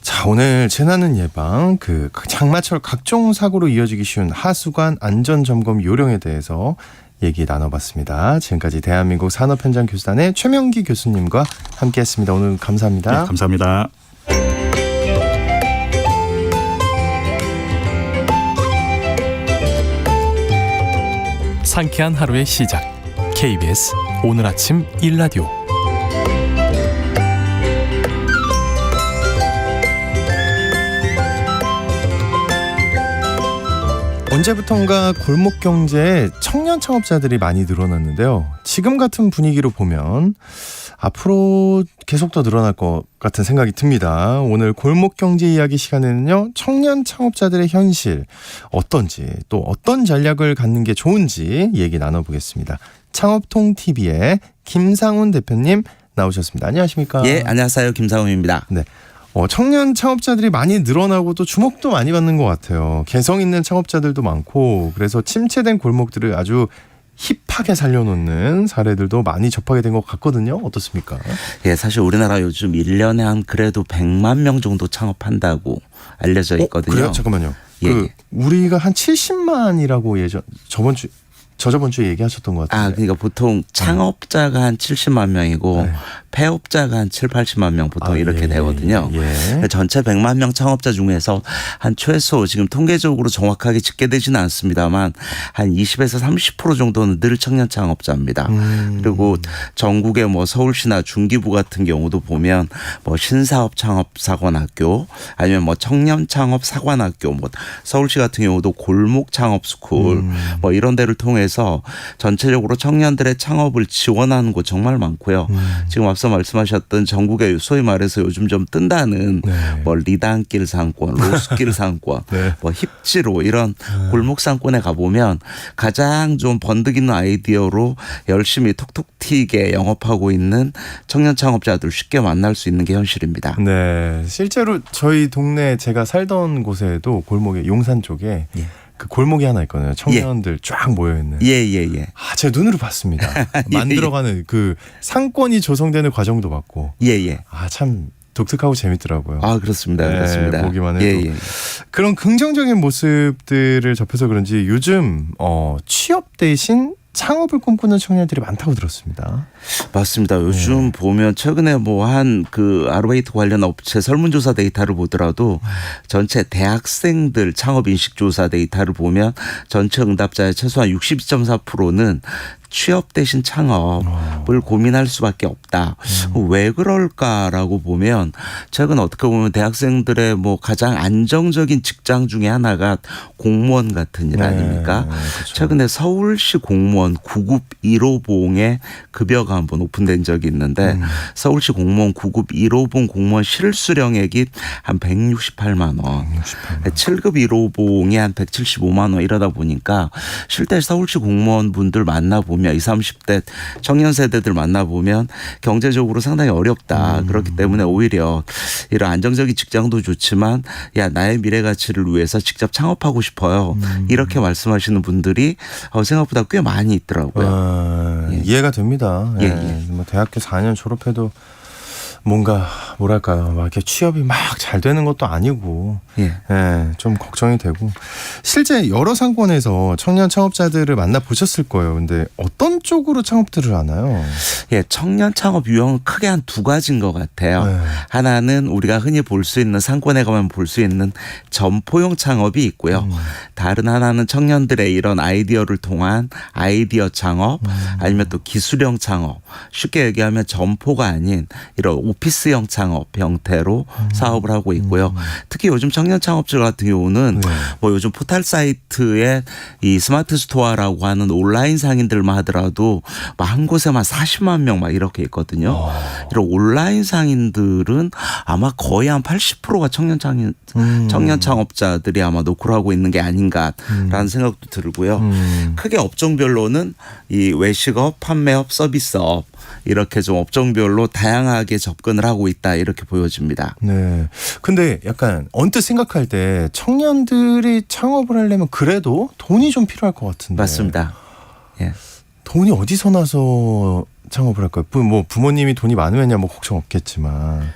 자, 오늘 재난은 예방 그 장마철 각종 사고로 이어지기 쉬운 하수관 안전점검 요령에 대해서 얘기 나눠봤습니다. 지금까지 대한민국 산업현장교수단의 최명기 교수님과 함께했습니다. 오늘 감사합니다. 네, 감사합니다. 상쾌한 하루의 시작. KBS 오늘 아침 1라디오. 언제부턴가 골목 경제에 청년 창업자들이 많이 늘어났는데요. 지금 같은 분위기로 보면 앞으로 계속 더 늘어날 것 같은 생각이 듭니다. 오늘 골목 경제 이야기 시간에는요. 청년 창업자들의 현실 어떤지 또 어떤 전략을 갖는 게 좋은지 얘기 나눠보겠습니다. 창업통TV의 김상훈 대표님 나오셨습니다. 안녕하십니까? 예, 안녕하세요. 김상훈입니다. 네. 청년 창업자들이 많이 늘어나고 또 주목도 많이 받는 것 같아요. 개성 있는 창업자들도 많고 그래서 침체된 골목들을 아주 힙하게 살려놓는 사례들도 많이 접하게 된 것 같거든요. 어떻습니까? 예, 사실 우리나라 요즘 1년에 한 그래도 100만 명 정도 창업한다고 알려져 있거든요. 그래요? 잠깐만요. 예, 그 예. 우리가 한 70만이라고 저저번 주에 얘기하셨던 것 같은데. 그러니까 보통 창업자가 한 70만 명이고 네. 폐업자가 한 7, 80만 명 보통 이렇게 예, 되거든요. 예. 전체 100만 명 창업자 중에서 한 최소 지금 통계적으로 정확하게 집계되지는 않습니다만 한 20에서 30% 정도는 늘 청년 창업자입니다. 그리고 전국의 뭐 서울시나 중기부 같은 경우도 보면 뭐 신사업 창업 사관학교 아니면 뭐 청년 창업 사관학교 뭐 서울시 같은 경우도 골목 창업 스쿨 뭐 이런 데를 통해서 전체적으로 청년들의 창업을 지원하는 곳 정말 많고요. 지금 앞서 말씀하셨던 전국에 소위 말해서 요즘 좀 뜬다는 네. 뭐 리단길 상권, 로스길 상권, 네. 뭐 힙지로 이런 골목 상권에 가보면 가장 좀 번뜩 있는 아이디어로 열심히 톡톡 튀게 영업하고 있는 청년 창업자들 쉽게 만날 수 있는 게 현실입니다. 네, 실제로 저희 동네 제가 살던 곳에도 골목에 용산 쪽에 예. 그 골목이 하나 있거든요. 청년들 쫙 모여 있는. 예. 제 눈으로 봤습니다. 만들어가는 그 상권이 조성되는 과정도 봤고. 예. 참 독특하고 재밌더라고요. 그렇습니다. 네, 그렇습니다. 보기만 해도. 예. 그런 긍정적인 모습들을 접해서 그런지 요즘 취업 대신 창업을 꿈꾸는 청년들이 많다고 들었습니다. 맞습니다. 요즘 보면 최근에 뭐 한 그 아르바이트 관련 업체 설문조사 데이터를 보더라도 전체 대학생들 창업 인식조사 데이터를 보면 전체 응답자의 최소한 62.4%는 취업 대신 창업을 고민할 수밖에 없다. 왜 그럴까라고 보면 최근 어떻게 보면 대학생들의 뭐 가장 안정적인 직장 중에 하나가 공무원 같은 일 아닙니까? 그렇죠. 최근에 서울시 공무원 9급 1호봉에 급여가 한번 오픈된 적이 있는데 서울시 공무원 9급 1호봉 공무원 실수령액이 한 168만 원, 7급 1호봉이 한 175만 원 이러다 보니까 실제 서울시 공무원분들 만나보면 20, 30대 청년 세대들 만나보면 경제적으로 상당히 어렵다. 그렇기 때문에 오히려 이런 안정적인 직장도 좋지만 나의 미래 가치를 위해서 직접 창업하고 싶어요. 이렇게 말씀하시는 분들이 생각보다 꽤 많이 있더라고요. 예. 이해가 됩니다. 예. 뭐 대학교 4년 졸업해도 뭔가 뭐랄까요, 막 이렇게 취업이 막 잘 되는 것도 아니고, 좀 걱정이 되고. 실제 여러 상권에서 청년 창업자들을 만나 보셨을 거예요. 근데 어떤 쪽으로 창업들을 하나요? 청년 창업 유형은 크게 한 두 가지인 것 같아요. 네. 하나는 우리가 흔히 볼 수 있는 상권에 가면 볼 수 있는 점포형 창업이 있고요. 다른 하나는 청년들의 이런 아이디어를 통한 아이디어 창업 아니면 또 기술형 창업. 쉽게 얘기하면 점포가 아닌 이런 오피스형 창업 형태로 사업을 하고 있고요. 특히 요즘 청년 창업주 같은 경우는 뭐 요즘 포털 사이트에 이 스마트 스토어라고 하는 온라인 상인들만 하더라도 막 한 곳에만 40만 명 막 이렇게 있거든요. 이런 온라인 상인들은 아마 거의 한 80%가 청년 창업자들이 아마 노크를 하고 있는 게 아닌가라는 생각도 들고요. 크게 업종별로는 이 외식업, 판매업, 서비스업 이렇게 좀 업종별로 다양하게 접근을 하고 있다 이렇게 보여집니다. 네. 근데 약간 언뜻 생각할 때 청년들이 창업을 하려면 그래도 돈이 좀 필요할 것 같은데. 맞습니다. 예. 돈이 어디서 나서 창업을 할까요? 뭐 부모님이 돈이 많으면야 뭐 걱정 없겠지만.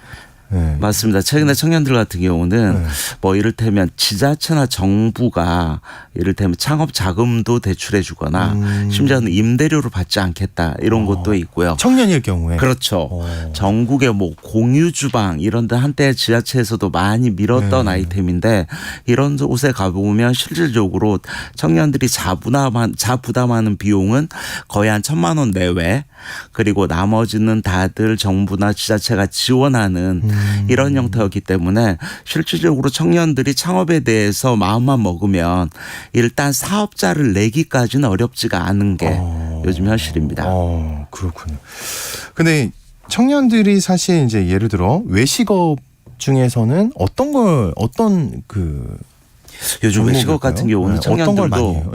네. 맞습니다. 최근에 청년들 같은 경우는 뭐 이를테면 지자체나 정부가 이를테면 창업 자금도 대출해 주거나 심지어는 임대료를 받지 않겠다 이런 것도 있고요. 청년일 경우에. 그렇죠. 전국에 뭐 공유주방 이런 데 한때 지자체에서도 많이 밀었던 아이템인데 이런 곳에 가보면 실질적으로 청년들이 자부담하는 비용은 거의 한 1,000만 원 내외 그리고 나머지는 다들 정부나 지자체가 지원하는 이런 형태였기 때문에 실질적으로 청년들이 창업에 대해서 마음만 먹으면 일단 사업자를 내기까지는 어렵지가 않은 게 요즘 현실입니다. 그렇군요. 근데 청년들이 사실 이제 예를 들어 외식업 중에서는 요즘 외식업 같은 경우는 청년들도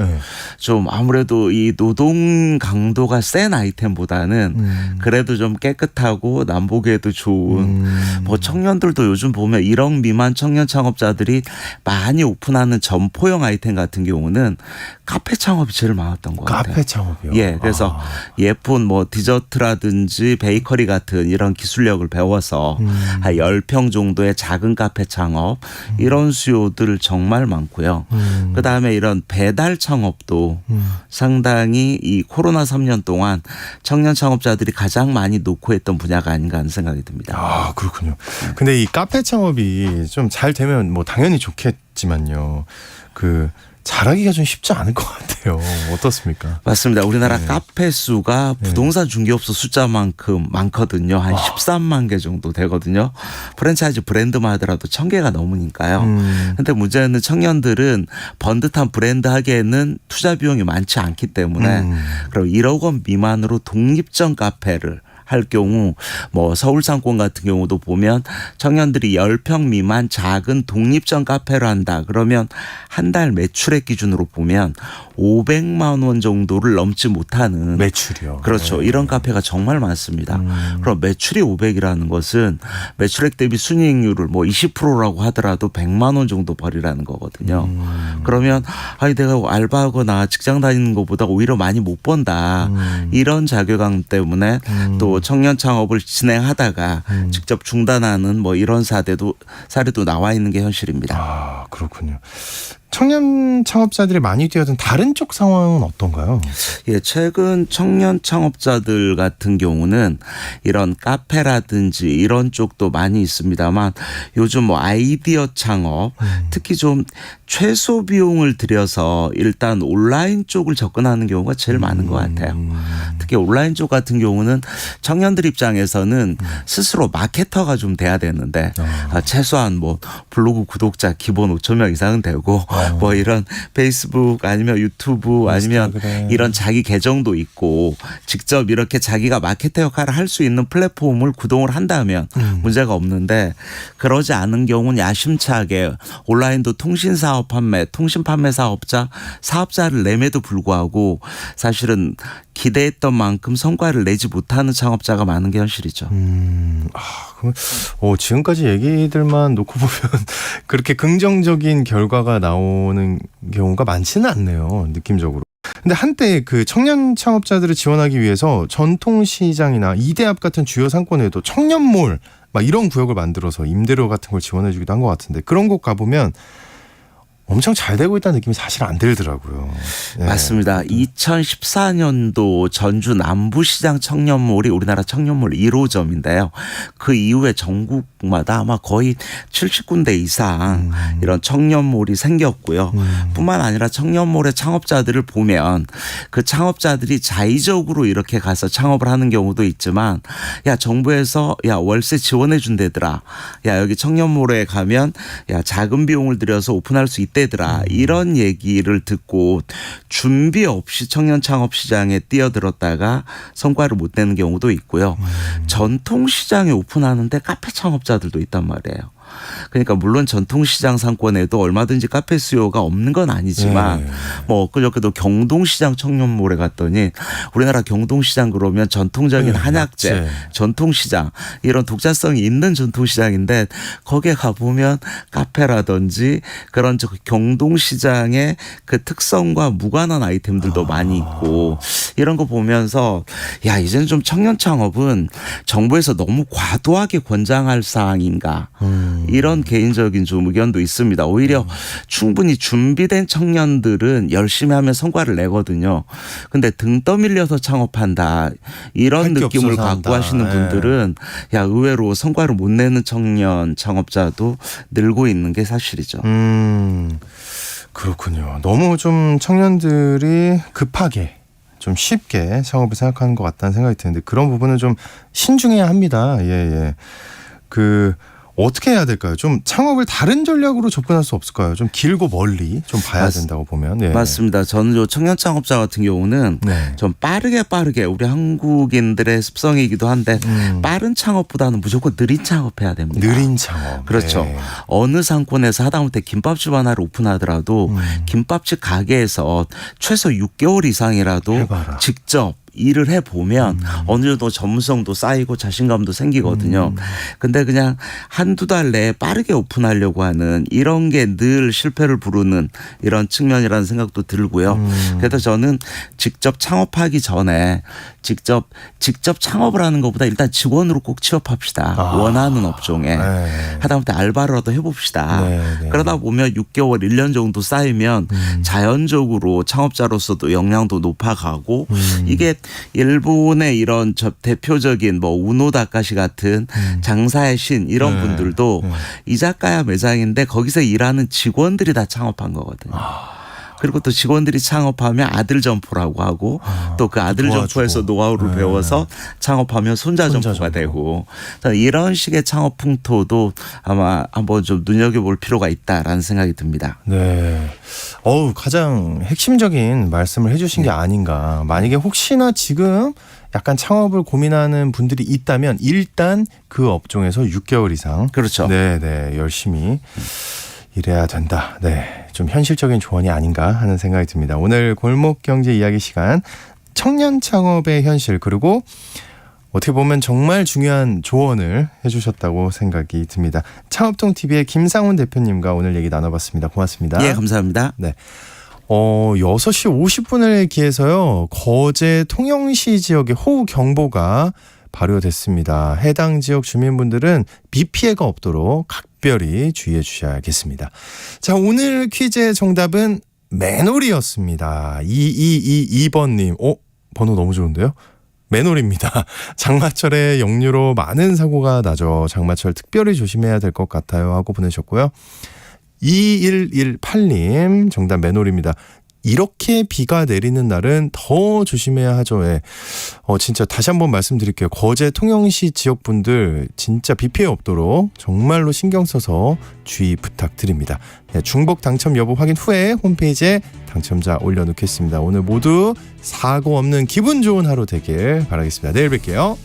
좀 아무래도 이 노동 강도가 센 아이템보다는 그래도 좀 깨끗하고 남보기에도 좋은 뭐 청년들도 요즘 보면 1억 미만 청년 창업자들이 많이 오픈하는 점포형 아이템 같은 경우는 카페 창업이 제일 많았던 것 같아요. 카페 창업이요? 예, 그래서 예쁜 뭐 디저트라든지 베이커리 같은 이런 기술력을 배워서 한 10평 정도의 작은 카페 창업 이런 수요들 정말 정말 많고요. 그다음에 이런 배달 창업도 상당히 이 코로나 3년 동안 청년 창업자들이 가장 많이 놓고 했던 분야가 아닌가 하는 생각이 듭니다. 아, 그렇군요. 근데 이 카페 창업이 좀 잘 되면 뭐 당연히 좋겠지만요. 잘하기가 좀 쉽지 않을 것 같아요. 어떻습니까? 맞습니다. 우리나라 카페 수가 부동산 중개업소 숫자만큼 많거든요. 한 13만 개 정도 되거든요. 프랜차이즈 브랜드만 하더라도 1000개가 넘으니까요. 근데 문제는 청년들은 번듯한 브랜드 하기에는 투자 비용이 많지 않기 때문에 그럼 1억 원 미만으로 독립적 카페를 할 경우 뭐 서울 상권 같은 경우도 보면 청년들이 10평 미만 작은 독립적 카페를 한다. 그러면 한 달 매출액 기준으로 보면 500만 원 정도를 넘지 못하는 매출이요. 그렇죠. 이런 카페가 정말 많습니다. 그럼 매출이 500이라는 것은 매출액 대비 순이익률을 뭐 20%라고 하더라도 100만 원 정도 벌이라는 거거든요. 그러면 아니 내가 알바하거나 직장 다니는 것보다 오히려 많이 못 번다. 이런 자괴감 때문에 또 청년 창업을 진행하다가 직접 중단하는 뭐 이런 사례도 나와 있는 게 현실입니다. 아, 그렇군요. 청년 창업자들이 많이 뛰어든 다른 쪽 상황은 어떤가요? 예, 최근 청년 창업자들 같은 경우는 이런 카페라든지 이런 쪽도 많이 있습니다만 요즘 뭐 아이디어 창업 특히 좀 최소 비용을 들여서 일단 온라인 쪽을 접근하는 경우가 제일 많은 것 같아요. 특히 온라인 쪽 같은 경우는 청년들 입장에서는 스스로 마케터가 좀 돼야 되는데 최소한 뭐 블로그 구독자 기본 5천 명 이상은 되고 뭐 이런 페이스북 아니면 유튜브 아니면 인스타그램. 이런 자기 계정도 있고 직접 이렇게 자기가 마케터 역할을 할 수 있는 플랫폼을 구동을 한다면 문제가 없는데 그러지 않은 경우는 야심차게 온라인도 통신 판매 사업자를 내매도 불구하고 사실은 기대했던 만큼 성과를 내지 못하는 창업자가 많은 게 현실이죠. 지금까지 얘기들만 놓고 보면 그렇게 긍정적인 결과가 나오는 경우가 많지는 않네요. 느낌적으로. 근데 한때 그 청년 창업자들을 지원하기 위해서 전통시장이나 이대앞 같은 주요 상권에도 청년몰 막 이런 구역을 만들어서 임대료 같은 걸 지원해주기도 한 것 같은데 그런 곳 가보면 엄청 잘 되고 있다는 느낌이 사실 안 들더라고요. 네. 맞습니다. 2014년도 전주 남부시장 청년몰이 우리나라 청년몰 1호점인데요. 그 이후에 전국마다 아마 거의 70군데 이상 이런 청년몰이 생겼고요. 뿐만 아니라 청년몰의 창업자들을 보면 그 창업자들이 자의적으로 이렇게 가서 창업을 하는 경우도 있지만 야 정부에서 야 월세 지원해 준대더라. 야 여기 청년몰에 가면 야 작은 비용을 들여서 오픈할 수 있다. 대더라 이런 얘기를 듣고 준비 없이 청년 창업 시장에 뛰어들었다가 성과를 못 내는 경우도 있고요. 전통 시장에 오픈하는데 카페 창업자들도 있단 말이에요. 그러니까 물론 전통시장 상권에도 얼마든지 카페 수요가 없는 건 아니지만 뭐 엊그저께도 경동시장 청년몰에 갔더니 우리나라 경동시장 그러면 전통적인 한약재 전통시장 이런 독자성이 있는 전통시장인데 거기에 가보면 카페라든지 그런 경동시장의 그 특성과 무관한 아이템들도 많이 있고 이런 거 보면서 야 이제는 좀 청년 창업은 정부에서 너무 과도하게 권장할 사항인가 이런 개인적인 좀 의견도 있습니다. 오히려 충분히 준비된 청년들은 열심히 하면 성과를 내거든요. 근데 등 떠밀려서 창업한다. 이런 느낌을 갖고 하시는 분들은 야 의외로 성과를 못 내는 청년 창업자도 늘고 있는 게 사실이죠. 그렇군요. 너무 좀 청년들이 급하게 좀 쉽게 창업을 생각하는 것 같다는 생각이 드는데 그런 부분은 좀 신중해야 합니다. 예. 어떻게 해야 될까요? 좀 창업을 다른 전략으로 접근할 수 없을까요? 좀 길고 멀리 좀 봐야 된다고 보면. 예. 맞습니다. 저는 요 청년 창업자 같은 경우는 좀 빠르게 우리 한국인들의 습성이기도 한데 빠른 창업보다는 무조건 느린 창업해야 됩니다. 느린 창업. 그렇죠. 네. 어느 상권에서 하다못해 김밥집 하나를 오픈하더라도 김밥집 가게에서 최소 6개월 이상이라도 해봐라. 직접 일을 해보면 어느 정도 전문성도 쌓이고 자신감도 생기거든요. 근데 그냥 한두 달 내에 빠르게 오픈하려고 하는 이런 게 늘 실패를 부르는 이런 측면이라는 생각도 들고요. 그래서 저는 직접 창업하기 전에 직접 창업을 하는 것보다 일단 직원으로 꼭 취업합시다. 원하는 업종에. 네. 하다못해 알바라도 해봅시다. 네. 그러다 보면 6개월, 1년 정도 쌓이면 자연적으로 창업자로서도 역량도 높아가고 이게 일본의 이런 대표적인 뭐 우노 다카시 같은 장사의 신 이런 분들도 이자카야 매장인데 거기서 일하는 직원들이 다 창업한 거거든요. 그리고 또 직원들이 창업하면 아들 점포라고 하고 또 그 아들 도와주고. 점포에서 노하우를 배워서 창업하면 손자 점포가 되고 이런 식의 창업 풍토도 아마 한번 좀 눈여겨볼 필요가 있다라는 생각이 듭니다. 네. 가장 핵심적인 말씀을 해주신 게 아닌가. 만약에 혹시나 지금 약간 창업을 고민하는 분들이 있다면 일단 그 업종에서 6개월 이상. 그렇죠. 네, 열심히 이래야 된다. 네, 좀 현실적인 조언이 아닌가 하는 생각이 듭니다. 오늘 골목 경제 이야기 시간 청년 창업의 현실 그리고 어떻게 보면 정말 중요한 조언을 해주셨다고 생각이 듭니다. 창업통 TV의 김상훈 대표님과 오늘 얘기 나눠봤습니다. 고맙습니다. 예, 감사합니다. 네. 6시 50분을 기해서요. 거제 통영시 지역에 호우 경보가 발효됐습니다. 해당 지역 주민분들은 비 피해가 없도록 각별히 주의해 주셔야겠습니다. 자, 오늘 퀴즈의 정답은 맨홀이었습니다. 2222번님. 번호 너무 좋은데요? 맨홀입니다. 장마철에 역류로 많은 사고가 나죠. 장마철 특별히 조심해야 될 것 같아요 하고 보내셨고요. 2118님 정답 맨홀입니다. 이렇게 비가 내리는 날은 더 조심해야 하죠. 예. 진짜 다시 한번 말씀드릴게요. 거제 통영시 지역분들 진짜 비 피해 없도록 정말로 신경 써서 주의 부탁드립니다. 예, 중복 당첨 여부 확인 후에 홈페이지에 당첨자 올려놓겠습니다. 오늘 모두 사고 없는 기분 좋은 하루 되길 바라겠습니다. 내일 뵐게요.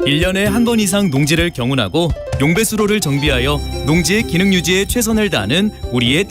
일 년에 한 번 이상 농지를 경운하고 용배수로를 정비하여 농지의 기능 유지에 최선을 다하는 우리의